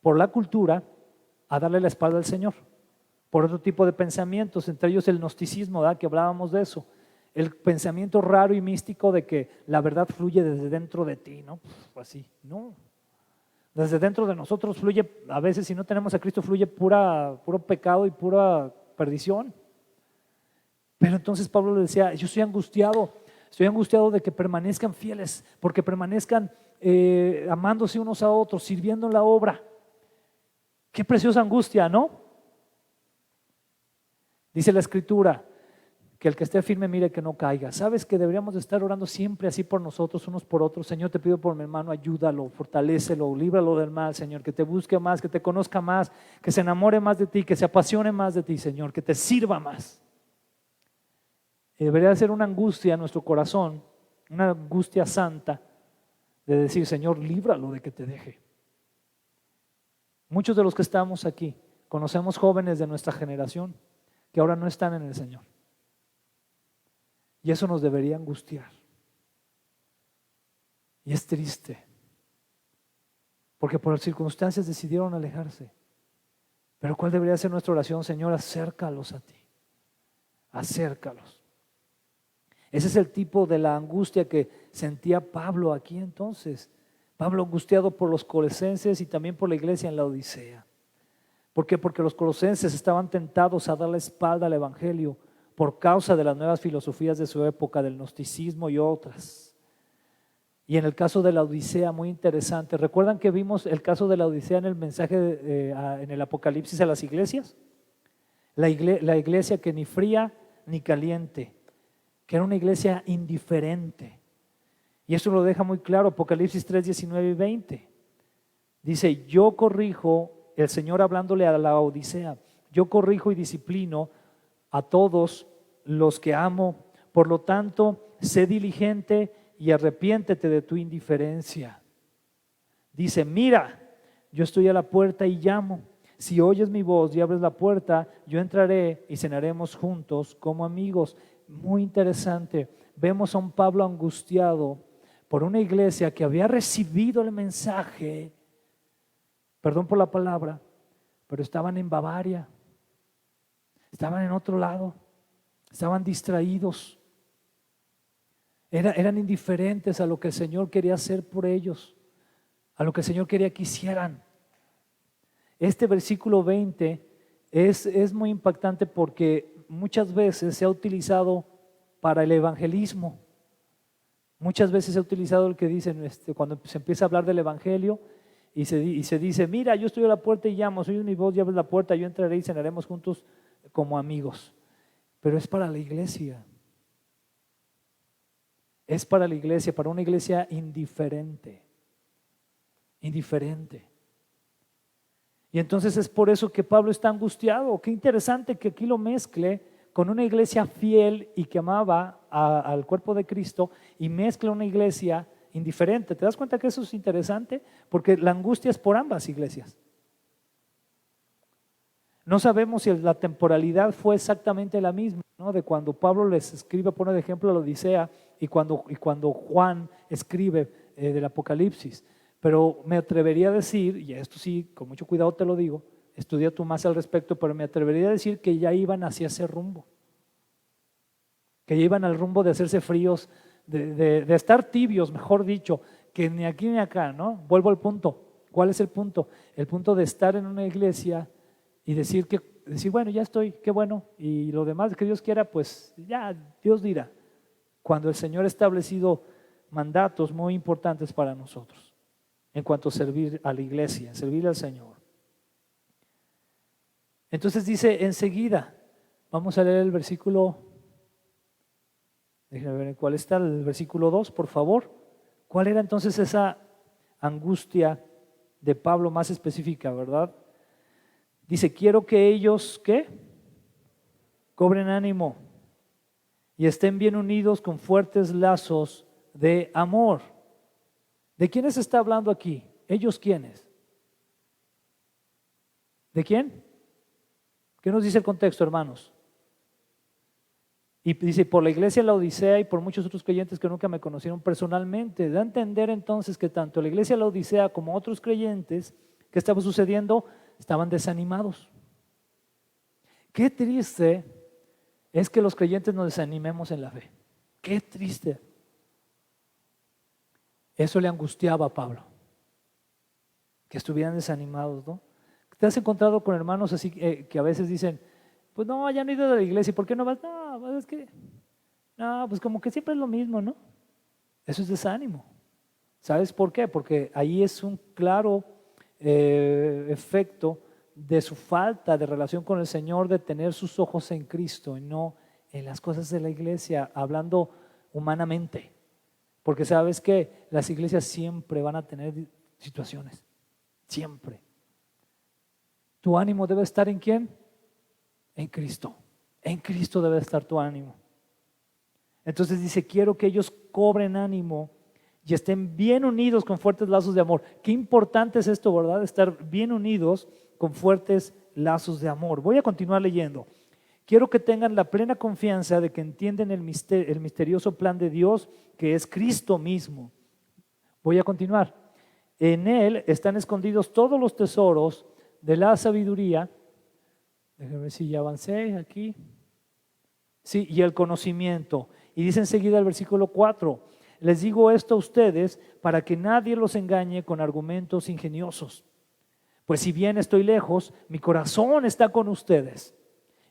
por la cultura a darle la espalda al Señor, por otro tipo de pensamientos, entre ellos el gnosticismo, ¿verdad? Que hablábamos de eso. El pensamiento raro y místico de que la verdad fluye desde dentro de ti, ¿no? Así, no. Desde dentro de nosotros fluye, a veces si no tenemos a Cristo, fluye puro pecado y pura perdición. Pero entonces Pablo le decía, yo estoy angustiado de que permanezcan fieles, porque permanezcan amándose unos a otros, sirviendo en la obra. Qué preciosa angustia, ¿no? Dice la Escritura, que el que esté firme mire que no caiga. ¿Sabes que deberíamos de estar orando siempre así por nosotros, unos por otros? Señor, te pido por mi hermano, ayúdalo, fortalécelo, líbralo del mal, Señor, que te busque más, que te conozca más, que se enamore más de ti, que se apasione más de ti, Señor, que te sirva más. Y debería ser una angustia en nuestro corazón, una angustia santa, de decir, Señor, líbralo de que te deje. Muchos de los que estamos aquí conocemos jóvenes de nuestra generación que ahora no están en el Señor. Y eso nos debería angustiar. Y es triste. porque por circunstancias decidieron alejarse. Pero ¿cuál debería ser nuestra oración? Señor, acércalos a ti, acércalos. Ese es el tipo de la angustia que sentía Pablo aquí entonces. Pablo angustiado por los colosenses y también por la iglesia en la Odisea. ¿Por qué? Porque los colosenses estaban tentados a dar la espalda al evangelio por causa de las nuevas filosofías de su época, del gnosticismo y otras. Y en el caso de la Odisea, muy interesante. ¿Recuerdan que vimos el caso de la Odisea en el mensaje en el Apocalipsis a las iglesias? La iglesia que ni fría ni caliente, que era una iglesia indiferente. Y eso lo deja muy claro Apocalipsis 3, 19 y 20. Dice, yo corrijo, el Señor hablándole a la Odisea, yo corrijo y disciplino a todos los que amo. Por lo tanto, sé diligente y arrepiéntete de tu indiferencia. Dice, mira, yo estoy a la puerta y llamo. Si oyes mi voz y abres la puerta, yo entraré y cenaremos juntos como amigos. Muy interesante. Vemos a un Pablo angustiado por una iglesia que había recibido el mensaje, perdón por la palabra, pero estaban en Bavaria, estaban en otro lado, estaban distraídos, eran indiferentes a lo que el Señor quería hacer por ellos, a lo que el Señor quería que hicieran. Este versículo 20 es muy impactante porque muchas veces se ha utilizado para el evangelismo. Muchas veces se ha utilizado el que dicen cuando se empieza a hablar del evangelio y se dice, mira, yo estoy a la puerta y llamo, soy mi voz y abres la puerta, yo entraré y cenaremos juntos como amigos. Pero es para la iglesia. Es para la iglesia, para una iglesia indiferente. Indiferente. Y entonces es por eso que Pablo está angustiado. Qué interesante que aquí lo mezcle con una iglesia fiel y que amaba al cuerpo de Cristo y mezcla una iglesia indiferente. ¿Te das cuenta que eso es interesante? Porque la angustia es por ambas iglesias. No sabemos si la temporalidad fue exactamente la misma, ¿no? De cuando Pablo les escribe, pone de ejemplo la Odisea y cuando Juan escribe del Apocalipsis. Pero me atrevería a decir, y esto sí, con mucho cuidado te lo digo, estudia tú más al respecto, pero me atrevería a decir que ya iban hacia ese rumbo. Que ya iban al rumbo de hacerse fríos, de estar tibios, mejor dicho, que ni aquí ni acá, ¿no? Vuelvo al punto. ¿Cuál es el punto? El punto de estar en una iglesia y decir, bueno, ya estoy, qué bueno, y lo demás que Dios quiera, pues ya Dios dirá. Cuando el Señor ha establecido mandatos muy importantes para nosotros, en cuanto a servir a la iglesia, servir al Señor. Entonces dice enseguida, vamos a leer el versículo, déjenme ver cuál está, el versículo 2, por favor. ¿Cuál era entonces esa angustia de Pablo más específica, verdad? Dice, quiero que ellos, ¿qué? Cobren ánimo y estén bien unidos con fuertes lazos de amor. ¿De quiénes está hablando aquí? ¿Ellos quiénes? ¿De quién? ¿Qué nos dice el contexto, hermanos? Y dice, por la iglesia de la Odisea y por muchos otros creyentes que nunca me conocieron personalmente. Da a entender entonces que tanto la iglesia de la Odisea como otros creyentes, ¿qué estaba sucediendo? Estaban desanimados. Qué triste es que los creyentes nos desanimemos en la fe. Qué triste. Eso le angustiaba a Pablo, que estuvieran desanimados, ¿no? ¿Te has encontrado con hermanos así que a veces dicen, pues no, ya no he ido a la iglesia, ¿por qué no vas? No, pues es que, no, pues como que siempre es lo mismo, ¿no? Eso es desánimo. ¿Sabes por qué? Porque ahí es un claro efecto de su falta de relación con el Señor, de tener sus ojos en Cristo y no en las cosas de la iglesia, hablando humanamente. Porque sabes que las iglesias siempre van a tener situaciones, siempre. Tu ánimo debe estar ¿en quién? En Cristo. En Cristo debe estar tu ánimo. Entonces dice, quiero que ellos cobren ánimo y estén bien unidos con fuertes lazos de amor. Qué importante es esto, ¿verdad? Estar bien unidos con fuertes lazos de amor. Voy a continuar leyendo. Quiero que tengan la plena confianza de que entienden el misterioso plan de Dios, que es Cristo mismo. Voy a continuar. En Él están escondidos todos los tesoros de la sabiduría. Déjenme ver si ya avancé aquí. Sí, y el conocimiento. Y dice enseguida el versículo 4, les digo esto a ustedes para que nadie los engañe con argumentos ingeniosos. Pues si bien estoy lejos, mi corazón está con ustedes.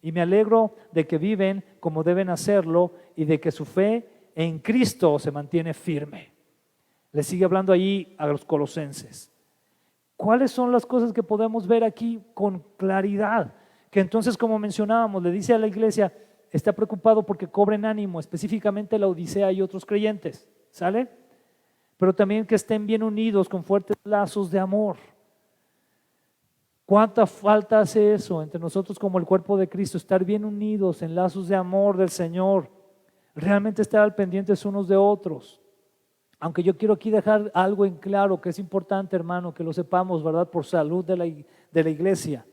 Y me alegro de que viven como deben hacerlo y de que su fe en Cristo se mantiene firme. Le sigue hablando ahí a los colosenses. ¿Cuáles son las cosas que podemos ver aquí con claridad? Que entonces, como mencionábamos, le dice a la iglesia, está preocupado porque cobren ánimo, específicamente la Odisea y otros creyentes, ¿sale? Pero también que estén bien unidos con fuertes lazos de amor. ¿Cuánta falta hace eso entre nosotros como el cuerpo de Cristo? Estar bien unidos en lazos de amor del Señor, realmente estar al pendientes unos de otros. Aunque yo quiero aquí dejar algo en claro que es importante, hermano, que lo sepamos, ¿verdad? Por salud de la iglesia.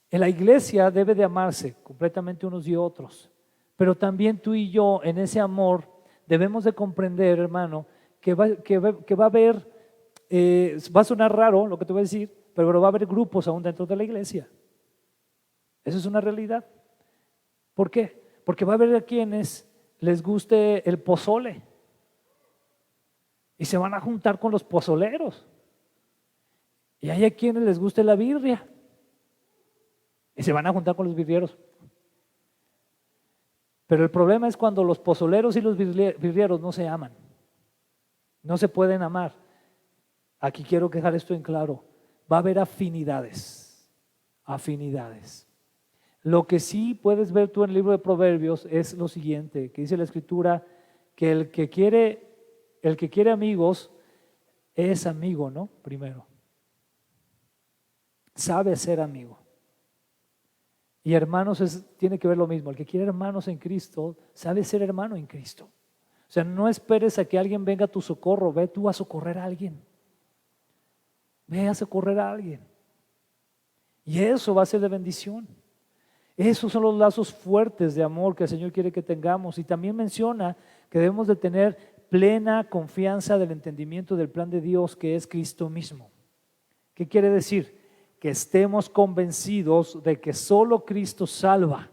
En la iglesia debe de amarse completamente unos y otros, pero también tú y yo en ese amor debemos de comprender, hermano, que va a haber, va a sonar raro lo que te voy a decir, pero va a haber grupos aún dentro de la iglesia. Eso es una realidad. ¿Por qué? Porque va a haber a quienes les guste el pozole y se van a juntar con los pozoleros, y hay a quienes les guste la birria y se van a juntar con los birrieros. Pero el problema es cuando los pozoleros y los birrieros no se aman, no se pueden amar. Aquí quiero dejar esto en claro, va a haber afinidades. Lo que sí puedes ver tú en el libro de Proverbios es lo siguiente, que dice la Escritura, que el que quiere amigos es amigo, ¿no? Primero, sabe ser amigo. Y hermanos tiene que ver lo mismo. El que quiere hermanos en Cristo sabe ser hermano en Cristo. O sea, no esperes a que alguien venga a tu socorro, ve tú a socorrer a alguien. Ve a socorrer a alguien. Y eso va a ser de bendición. Esos son los lazos fuertes de amor que el Señor quiere que tengamos. Y también menciona que debemos de tener plena confianza del entendimiento del plan de Dios, que es Cristo mismo. ¿Qué quiere decir? Que estemos convencidos de que solo Cristo salva,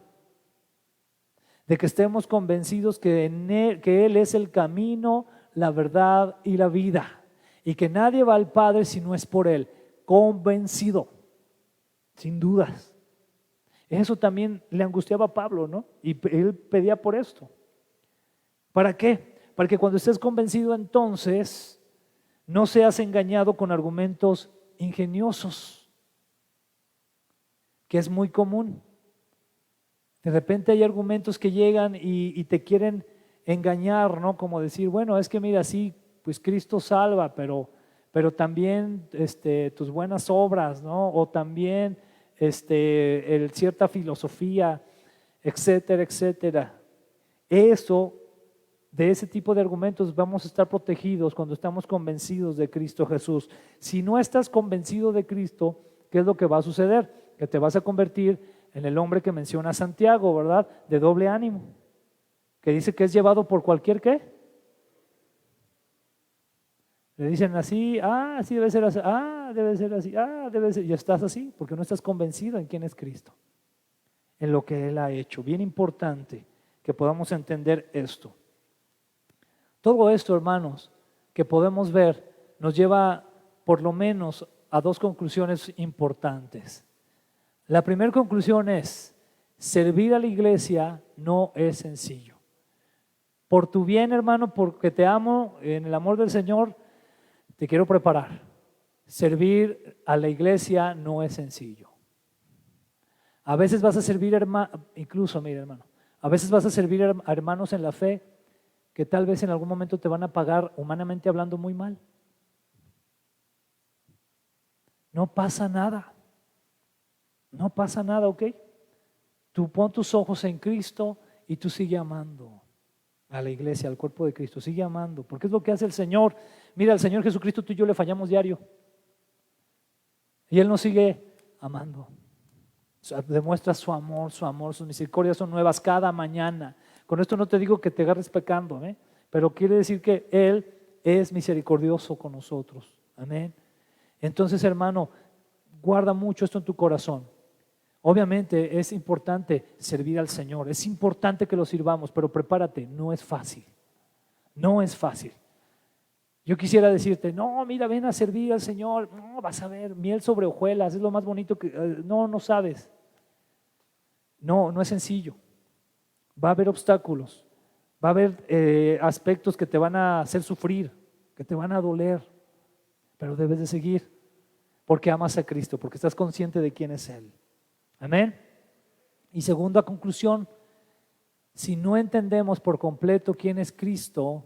de que estemos convencidos que Él es el camino, la verdad y la vida, y que nadie va al Padre si no es por Él. Convencido, sin dudas. Eso también le angustiaba a Pablo, ¿no? Y él pedía por esto. ¿Para qué? Para que cuando estés convencido, entonces no seas engañado con argumentos ingeniosos, que es muy común. De repente hay argumentos que llegan y te quieren engañar, ¿no? Como decir, bueno, es que mira, sí, pues Cristo salva, pero también tus buenas obras, ¿no? O también cierta filosofía, etcétera, etcétera. De ese tipo de argumentos vamos a estar protegidos cuando estamos convencidos de Cristo Jesús. Si no estás convencido de Cristo, ¿qué es lo que va a suceder? Que te vas a convertir en el hombre que menciona Santiago, ¿verdad? De doble ánimo, que dice que es llevado por cualquier ¿qué? Le dicen así, así debe ser así, debe ser así, debe ser, y estás así, porque no estás convencido en quién es Cristo, en lo que Él ha hecho. Bien importante que podamos entender esto. Todo esto, hermanos, que podemos ver, nos lleva por lo menos a dos conclusiones importantes. La primera conclusión es, servir a la iglesia no es sencillo. Por tu bien, hermano, porque te amo en el amor del Señor, te quiero preparar. Servir a la iglesia no es sencillo. A veces vas a servir, incluso, mira, hermano, a veces vas a servir a hermanos en la fe que tal vez en algún momento te van a pagar, humanamente hablando, muy mal. No pasa nada. No pasa nada, ¿ok? Tú pon tus ojos en Cristo y tú sigue amando a la iglesia, al cuerpo de Cristo. Sigue amando, porque es lo que hace el Señor. Mira, al Señor Jesucristo tú y yo le fallamos diario. Y Él nos sigue amando. O sea, demuestra su amor, sus misericordias son nuevas cada mañana. Con esto no te digo que te agarres pecando, pero quiere decir que Él es misericordioso con nosotros. Amén. Entonces, hermano, guarda mucho esto en tu corazón. Obviamente es importante servir al Señor, es importante que lo sirvamos, pero prepárate, no es fácil, no es fácil. Yo quisiera decirte, no, mira, ven a servir al Señor, no, vas a ver, miel sobre hojuelas, es lo más bonito que, no sabes. No, no es sencillo. Va a haber obstáculos, va a haber aspectos que te van a hacer sufrir, que te van a doler, pero debes de seguir, porque amas a Cristo, porque estás consciente de quién es Él. Amén. Y segunda conclusión, si no entendemos por completo quién es Cristo,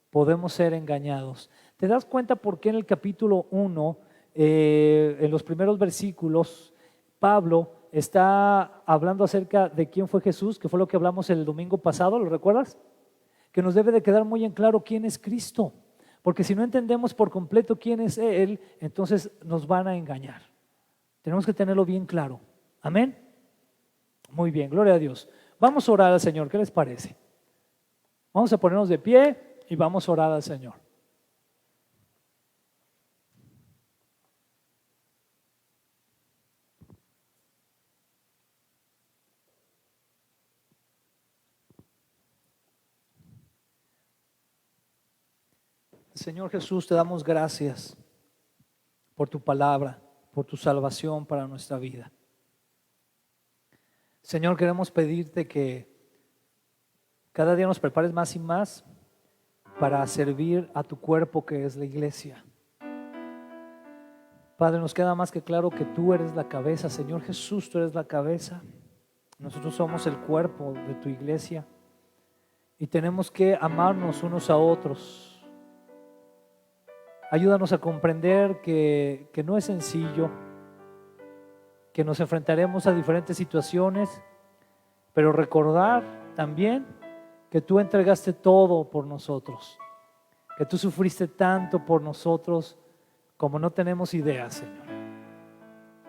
podemos ser engañados. ¿Te das cuenta por qué en el capítulo 1, en los primeros versículos, Pablo está hablando acerca de quién fue Jesús, que fue lo que hablamos el domingo pasado? ¿Lo recuerdas? Que nos debe de quedar muy en claro quién es Cristo, porque si no entendemos por completo quién es Él, entonces nos van a engañar. Tenemos que tenerlo bien claro. Amén. Muy bien, gloria a Dios. Vamos a orar al Señor, ¿qué les parece? Vamos a ponernos de pie y vamos a orar al Señor. Señor Jesús, te damos gracias por tu palabra, por tu salvación para nuestra vida. Señor, queremos pedirte que cada día nos prepares más y más para servir a tu cuerpo que es la iglesia. Padre, nos queda más que claro que tú eres la cabeza. Señor Jesús, tú eres la cabeza. Nosotros somos el cuerpo de tu iglesia y tenemos que amarnos unos a otros. Ayúdanos a comprender que no es sencillo, que nos enfrentaremos a diferentes situaciones, pero recordar también que tú entregaste todo por nosotros, que tú sufriste tanto por nosotros como no tenemos idea, Señor.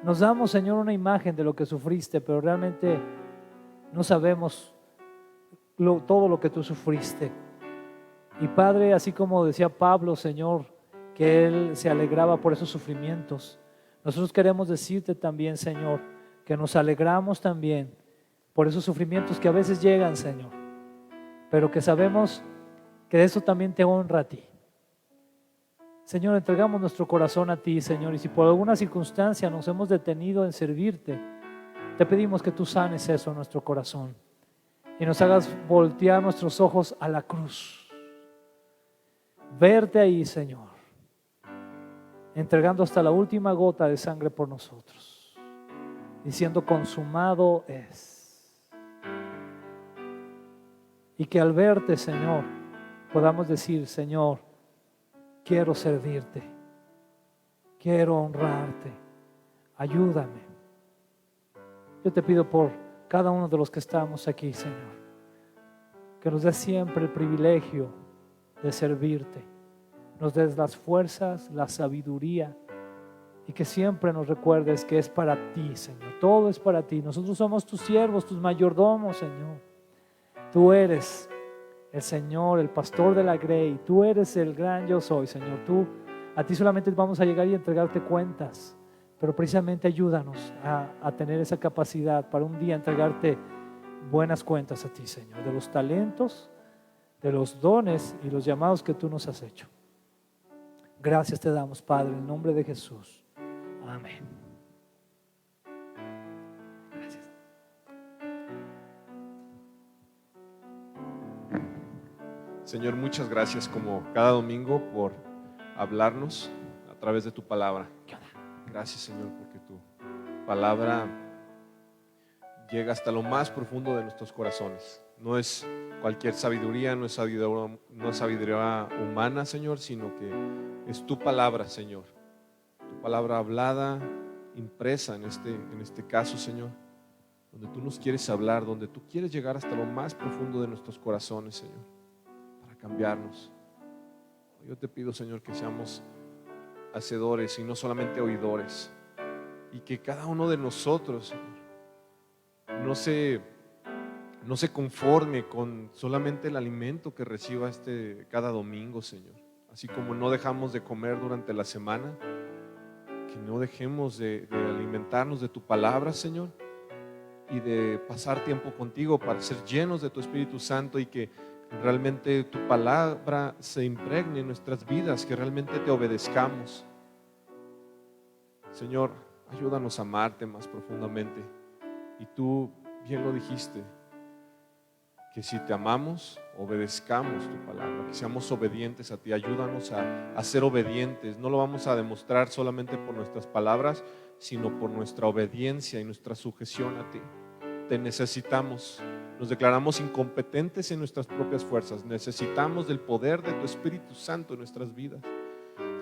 Nos damos, Señor, una imagen de lo que sufriste, pero realmente no sabemos todo lo que tú sufriste. Y Padre, así como decía Pablo, Señor, que él se alegraba por esos sufrimientos, nosotros queremos decirte también, Señor, que nos alegramos también por esos sufrimientos que a veces llegan, Señor, pero que sabemos que eso también te honra a ti. Señor, entregamos nuestro corazón a ti, Señor, y si por alguna circunstancia nos hemos detenido en servirte, te pedimos que tú sanes eso en nuestro corazón y nos hagas voltear nuestros ojos a la cruz, verte ahí, Señor, entregando hasta la última gota de sangre por nosotros, diciendo consumado es. Y que al verte, Señor, podamos decir, Señor, quiero servirte, quiero honrarte, ayúdame. Yo te pido por cada uno de los que estamos aquí, Señor, que nos des siempre el privilegio de servirte, nos des las fuerzas, la sabiduría y que siempre nos recuerdes que es para ti, Señor, todo es para ti. Nosotros somos tus siervos, tus mayordomos, Señor. Tú eres el Señor, el pastor de la grey, tú eres el gran yo soy, Señor. A ti solamente vamos a llegar y entregarte cuentas, pero precisamente ayúdanos a tener esa capacidad para un día entregarte buenas cuentas a ti, Señor, de los talentos, de los dones y los llamados que tú nos has hecho. Gracias te damos, Padre, en el nombre de Jesús. Amén. Gracias. Señor, muchas gracias como cada domingo por hablarnos a través de tu palabra. Gracias, Señor, porque tu palabra llega hasta lo más profundo de nuestros corazones. No es cualquier sabiduría, no es sabiduría humana, Señor, sino que es tu palabra, Señor. Tu palabra hablada, impresa en este caso, Señor, donde tú nos quieres hablar, donde tú quieres llegar hasta lo más profundo de nuestros corazones, Señor, para cambiarnos. Yo te pido, Señor, que seamos hacedores y no solamente oidores, y que cada uno de nosotros, Señor, no se conforme con solamente el alimento que reciba cada domingo, Señor, así como no dejamos de comer durante la semana, que no dejemos de alimentarnos de tu palabra, Señor, y de pasar tiempo contigo para ser llenos de tu Espíritu Santo y que realmente tu palabra se impregne en nuestras vidas, que realmente te obedezcamos. Señor, ayúdanos a amarte más profundamente. Y tú bien lo dijiste, que si te amamos, obedezcamos tu palabra, que seamos obedientes a ti. Ayúdanos a ser obedientes. No lo vamos a demostrar solamente por nuestras palabras, sino por nuestra obediencia y nuestra sujeción a ti. Te necesitamos. Nos declaramos incompetentes en nuestras propias fuerzas. Necesitamos del poder de tu Espíritu Santo en nuestras vidas.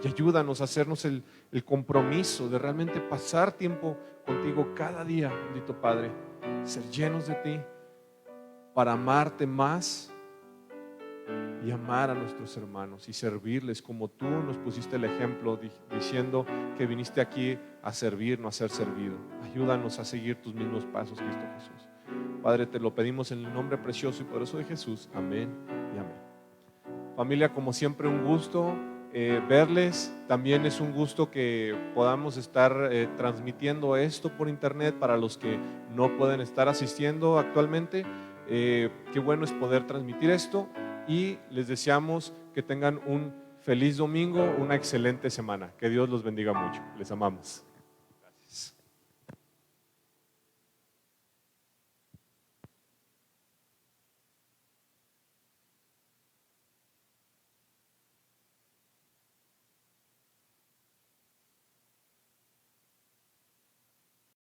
Y ayúdanos a hacernos el compromiso de realmente pasar tiempo contigo cada día, bendito Padre. Ser llenos de ti para amarte más y amar a nuestros hermanos y servirles como tú nos pusiste el ejemplo diciendo que viniste aquí a servir, no a ser servido. Ayúdanos a seguir tus mismos pasos, Cristo Jesús. Padre, te lo pedimos en el nombre precioso y poderoso de Jesús. Amén y amén. Familia, como siempre, un gusto verles. También es un gusto que podamos estar transmitiendo esto por internet para los que no pueden estar asistiendo actualmente. Qué bueno es poder transmitir esto y les deseamos que tengan un feliz domingo, una excelente semana. Que Dios los bendiga mucho. Les amamos.